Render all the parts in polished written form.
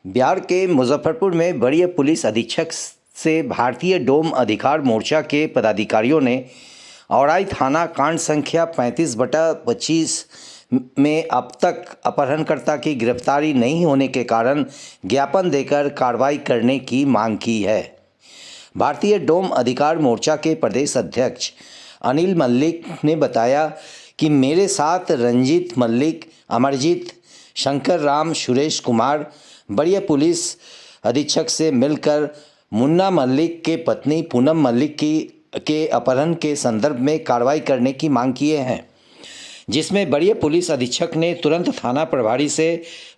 बिहार के मुजफ्फरपुर में वरीय पुलिस अधीक्षक से भारतीय डोम अधिकार मोर्चा के पदाधिकारियों ने औराई थाना कांड संख्या 35/25 में अब तक अपहरणकर्ता की गिरफ्तारी नहीं होने के कारण ज्ञापन देकर कार्रवाई करने की मांग की है। भारतीय डोम अधिकार मोर्चा के प्रदेश अध्यक्ष अनिल मल्लिक ने बताया कि मेरे साथ रंजीत मल्लिक, अमरजीत, शंकर राम, सुरेश कुमार वरीय पुलिस अधीक्षक से मिलकर मुन्ना मल्लिक के पत्नी पूनम मल्लिक के अपहरण के संदर्भ में कार्रवाई करने की मांग किए हैं, जिसमें वरीय पुलिस अधीक्षक ने तुरंत थाना प्रभारी से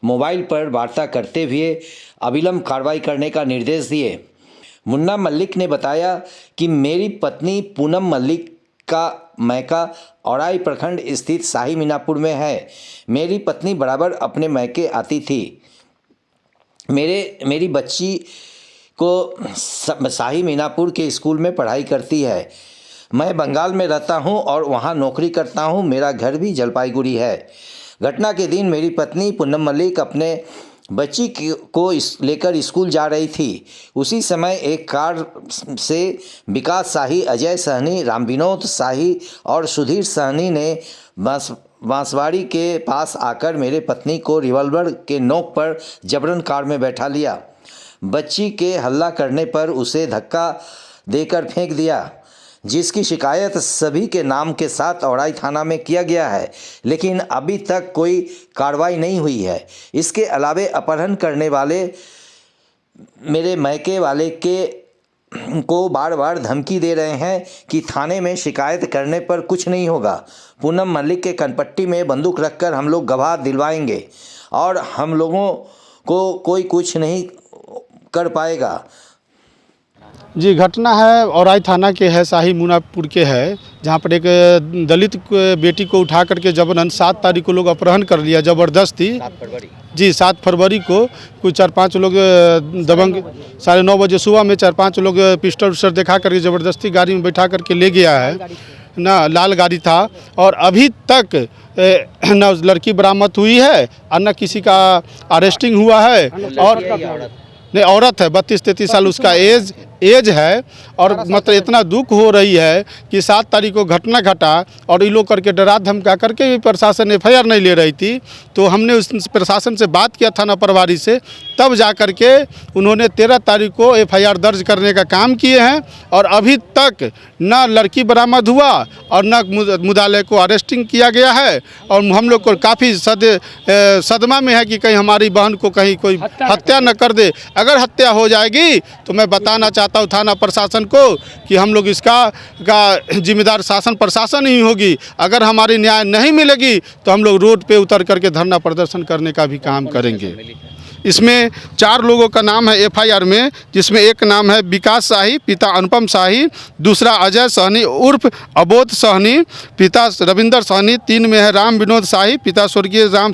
मोबाइल पर वार्ता करते हुए अविलंब कार्रवाई करने का निर्देश दिए। मुन्ना मल्लिक ने बताया कि मेरी पत्नी पूनम मल्लिक का मैका औराई प्रखंड स्थित शाही मीनापुर में है। मेरी पत्नी बराबर अपने मैके आती थी। मेरी बच्ची को शाही मीनापुर के स्कूल में पढ़ाई करती है। मैं बंगाल में रहता हूं और वहां नौकरी करता हूं। मेरा घर भी जलपाईगुड़ी है। घटना के दिन मेरी पत्नी पूनम मल्लिक अपने बच्ची को लेकर स्कूल जा रही थी। उसी समय एक कार से विकास शाही, अजय सहनी, राम विनोद शाही और सुधीर सहनी ने बांसवाड़ी के पास आकर मेरे पत्नी को रिवॉल्वर के नोक पर जबरन कार में बैठा लिया। बच्ची के हल्ला करने पर उसे धक्का देकर फेंक दिया, जिसकी शिकायत सभी के नाम के साथ औराई थाना में किया गया है, लेकिन अभी तक कोई कार्रवाई नहीं हुई है। इसके अलावे अपहरण करने वाले मेरे मैके वाले को बार बार धमकी दे रहे हैं कि थाने में शिकायत करने पर कुछ नहीं होगा। पूनम मल्लिक के कनपट्टी में बंदूक रखकर हम लोग गवाह दिलवाएंगे और हम लोगों को कोई कुछ नहीं कर पाएगा। जी, घटना है औराई थाना के है, शाही मीनापुर के है, जहाँ पर एक दलित बेटी को उठा करके जबरन 7 तारीख को लोग अपहरण कर लिया ज़बरदस्ती। 7 फरवरी जी, 7 फरवरी को कुछ 4-5 लोग दबंग 9:30 बजे सुबह में 4-5 लोग पिस्टल उस्टल दिखा करके ज़बरदस्ती गाड़ी में बैठा करके ले गया है ना। लाल गाड़ी था और अभी तक न लड़की बरामद हुई है और न किसी का अरेस्टिंग हुआ है। और नहीं, औरत है, 32-33 साल उसका एज है। और मतलब इतना दुख हो रही है कि 7 तारीख को घटना घटा और ये लोग करके डरा धमका करके भी प्रशासन FIR नहीं ले रही थी। तो हमने उस प्रशासन से बात किया थाना प्रभारी से, तब जा कर के उन्होंने 13 तारीख को FIR दर्ज करने का काम किए हैं। और अभी तक न लड़की बरामद हुआ और न मुद्दाले को अरेस्टिंग किया गया है। और हम लोग को काफ़ी सदमा में है कि कहीं हमारी बहन को कहीं कोई हत्या न कर दे। अगर हत्या हो जाएगी तो मैं बताना चाहता हूँ थाना प्रशासन को कि हम लोग इसका जिम्मेदार शासन प्रशासन ही होगी। अगर हमारी न्याय नहीं मिलेगी तो हम लोग रोड पे उतर करके धरना प्रदर्शन करने का भी काम करेंगे। इसमें 4 लोगों का नाम है FIR में, जिसमें एक नाम है विकास शाही, पिता अनुपम शाही, दूसरा अजय सहनी उर्फ अबोध सहनी, पिता रविंदर सहनी, 3 में है राम विनोद शाही, पिता स्वर्गीय राम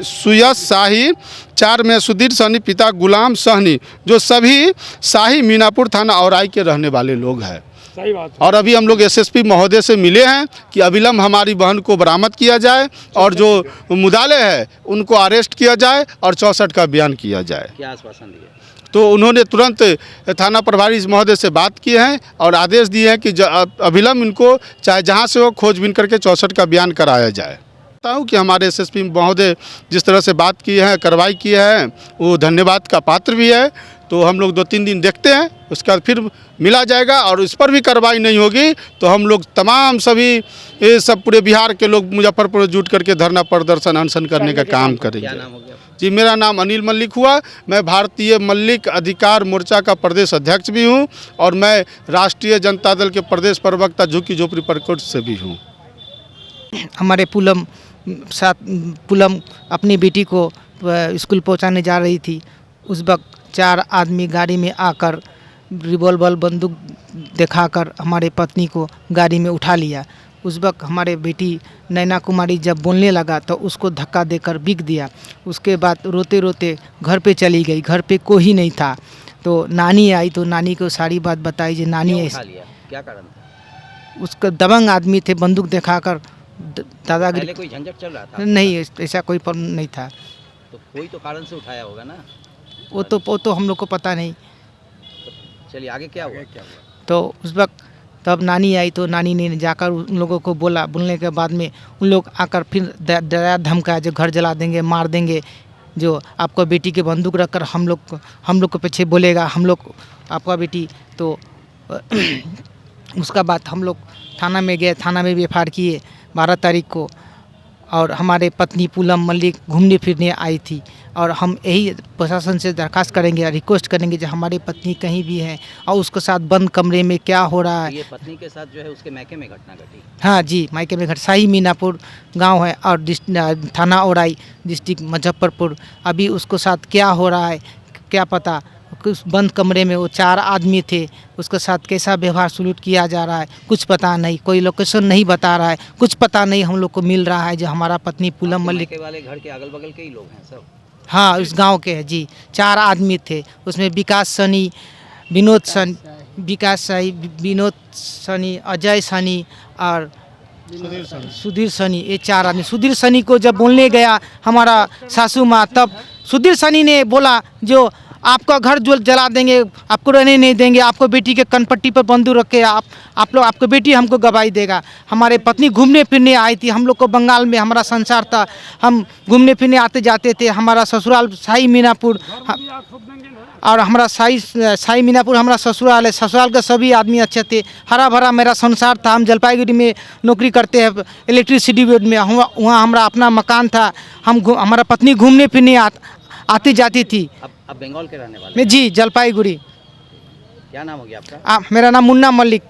सुयश शाही, 4 में सुधीर सहनी, पिता गुलाम सहनी, जो सभी शाही मीनापुर थाना औराई के रहने वाले लोग हैं। सही बात है। और अभी हम लोग SSP महोदय से मिले हैं कि अविलंब हमारी बहन को बरामद किया जाए और जो मुद्दाले हैं उनको अरेस्ट किया जाए और 64 का बयान किया जाए। क्या आश्वासन दिया? तो उन्होंने तुरंत थाना प्रभारी महोदय से बात किए हैं और आदेश दिए हैं कि अविलंब इनको चाहे जहाँ से हो खोजबीन करके 64 का बयान कराया जाए। बताता हूँ कि हमारे SSP महोदय जिस तरह से बात की है, कार्रवाई की है, वो धन्यवाद का पात्र भी है। तो हम लोग 2-3 दिन देखते हैं, उसका फिर मिला जाएगा। और इस पर भी कार्रवाई नहीं होगी तो हम लोग तमाम सभी सब पूरे बिहार के लोग मुजफ्फरपुर जुट करके धरना प्रदर्शन अनशन करने का काम करेंगे। क्या नाम हो गया? जी, मेरा नाम अनिल मल्लिक हुआ। मैं भारतीय मल्लिक अधिकार मोर्चा का प्रदेश अध्यक्ष भी हूँ और मैं राष्ट्रीय जनता दल के प्रदेश प्रवक्ता झुग्गी झोपड़ी प्रकोष्ठ से भी हूँ। हमारे पूनम अपनी बेटी को स्कूल पहुंचाने जा रही थी। उस वक्त 4 आदमी गाड़ी में आकर रिवॉल्वर बंदूक दिखाकर हमारे पत्नी को गाड़ी में उठा लिया। उस वक्त हमारे बेटी नैना कुमारी जब बोलने लगा तो उसको धक्का देकर बिक दिया। उसके बाद रोते रोते घर पे चली गई। घर पे कोई नहीं था तो नानी आई तो नानी को सारी बात बताई। जो नानी उठा लिया? क्या कारण था? उसका दबंग आदमी थे, बंदूक दिखाकर दादागिरी। कोई झंझट चल रहा था? नहीं, ऐसा कोई प्रॉब्लम नहीं था। तो कोई तो कारण से उठाया होगा ना? वो तो हम लोग को पता नहीं। चलिए आगे क्या हुआ? तो उस वक्त तब नानी आई तो नानी ने जाकर उन लोगों को बोला, बोलने के बाद में उन लोग आकर फिर डराया धमकाया, जो घर जला देंगे, मार देंगे, जो आपका बेटी के बंदूक रखकर हम लोग को पीछे बोलेगा, हम लोग आपका बेटी। तो उसका बाद हम लोग थाना में गए, थाना में भी एफ किए 12 तारीख को। और हमारे पत्नी पूनम मल्लिक घूमने फिरने आई थी, और हम यही प्रशासन से दरख्वास्त करेंगे, रिक्वेस्ट करेंगे जो हमारी पत्नी कहीं भी है और उसके साथ बंद कमरे में क्या हो रहा है। ये पत्नी के साथ जो है उसके मैके में घटना घटी? हाँ जी, मायके में घर शाही मीनापुर गांव है और थाना औराई, डिस्ट्रिक्ट मुजफ्फरपुर। अभी उसको साथ क्या हो रहा है क्या पता। उस बंद कमरे में वो 4 आदमी थे, उसके साथ कैसा व्यवहार सलूट किया जा रहा है कुछ पता नहीं, कोई लोकेशन नहीं बता रहा है, कुछ पता नहीं हम लोग को मिल रहा है। जो हमारा पत्नी पूनम मल्लिक वाले घर के अगल बगल के ही लोग हैं सब? हाँ, उस गांव के हैं जी। 4 आदमी थे, उसमें विकास सनी, विनोद सनी, अजय सनी और सुधीर सनी, ये 4 आदमी। सुधीर सनी को जब बोलने गया हमारा सासू माँ, तब सुधीर सनी ने बोला जो आपका घर जो जला देंगे, आपको रहने नहीं देंगे, आपको बेटी के कनपट्टी पर बंदूक रख के आप लोग, आपको बेटी हमको गवाही देगा। हमारे पत्नी घूमने फिरने आई थी, हम लोग को बंगाल में हमारा संसार था, हम घूमने फिरने आते जाते थे। हमारा ससुराल शाही मीनापुर और हमारा शाही मीनापुर हमारा ससुराल है। ससुराल के सभी आदमी अच्छे थे, हरा भरा मेरा संसार था। हम जलपाईगुड़ी में नौकरी करते हैं, इलेक्ट्रिसिटी बोर्ड में, वहाँ हमारा अपना मकान था। हमारा पत्नी घूमने फिरने आती जाती थी। अब बंगाल के रहने वाले? मैं जी, जलपाईगुड़ी। क्या नाम हो गया आपका? मेरा नाम मुन्ना मल्लिक।